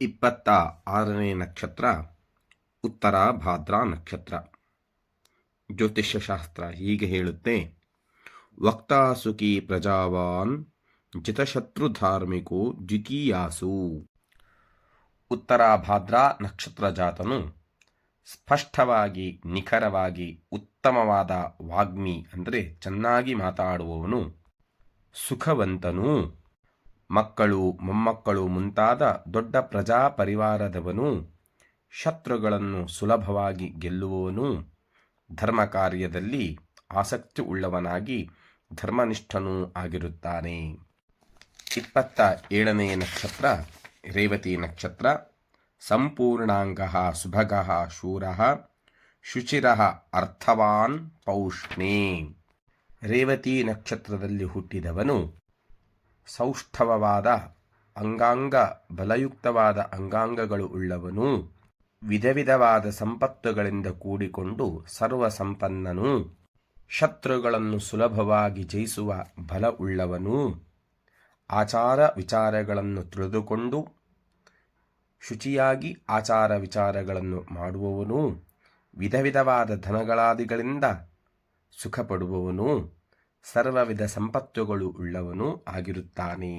26ನೇ ನಕ್ಷತ್ರ ಉತ್ತರ ಭಾದ್ರಾ ನಕ್ಷತ್ರ. ಜ್ಯೋತಿಷ್ಯಶಾಸ್ತ್ರ ಹೀಗೆ ಹೇಳುತ್ತೆ, ವಕ್ತಾ ಸುಖಿ ಪ್ರಜಾವಾನ್ ಜಿತಶತ್ರು ಧಾರ್ಮಿಕೋ ದ್ವಿತೀಯಾಸು. ಉತ್ತರ ಭಾದ್ರಾ ನಕ್ಷತ್ರ ಜಾತನು ಸ್ಪಷ್ಟವಾಗಿ, ನಿಖರವಾಗಿ, ಉತ್ತಮವಾದ ವಾಗ್ಮಿ ಅಂದರೆ ಚೆನ್ನಾಗಿ ಮಾತಾಡುವವನು, ಸುಖವಂತನು, ಮಕ್ಕಳು ಮೊಮ್ಮಕ್ಕಳು ಮುಂತಾದ ದೊಡ್ಡ ಪ್ರಜಾ ಪರಿವಾರದವನು, ಶತ್ರುಗಳನ್ನು ಸುಲಭವಾಗಿ ಗೆಲ್ಲುವವನು, ಧರ್ಮ ಕಾರ್ಯದಲ್ಲಿ ಆಸಕ್ತಿ ಉಳ್ಳವನಾಗಿ ಧರ್ಮನಿಷ್ಠನೂ ಆಗಿರುತ್ತಾನೆ. 27ನೇ ನಕ್ಷತ್ರ ರೇವತಿ ನಕ್ಷತ್ರ. ಸಂಪೂರ್ಣಾಂಗಃ ಸುಭಗಃ ಶೂರಃ ಶುಚಿರಃ ಅರ್ಥವಾನ್ ಪೌಷ್ಣೇ. ರೇವತಿ ನಕ್ಷತ್ರದಲ್ಲಿ ಹುಟ್ಟಿದವನು ಸೌಷ್ಠವವಾದ ಅಂಗಾಂಗ, ಬಲಯುಕ್ತವಾದ ಅಂಗಾಂಗಗಳು ಉಳ್ಳವನು, ವಿಧ ವಿಧವಾದ ಸಂಪತ್ತುಗಳಿಂದ ಕೂಡಿಕೊಂಡು ಸರ್ವಸಂಪನ್ನನು, ಶತ್ರುಗಳನ್ನು ಸುಲಭವಾಗಿ ಜಯಿಸುವ ಬಲ ಉಳ್ಳವನು, ಆಚಾರ ವಿಚಾರಗಳನ್ನು ತಿಳಿದುಕೊಂಡು ಶುಚಿಯಾಗಿ ಆಚಾರ ವಿಚಾರಗಳನ್ನು ಮಾಡುವವನು, ವಿಧ ವಿಧವಾದ ಧನಗಳಾದಿಗಳಿಂದ ಸುಖಪಡುವವನು, ಸರ್ವವಿಧ ಸಂಪತ್ತುಗಳು ಉಳ್ಳವನು ಆಗಿರುತ್ತಾನೆ.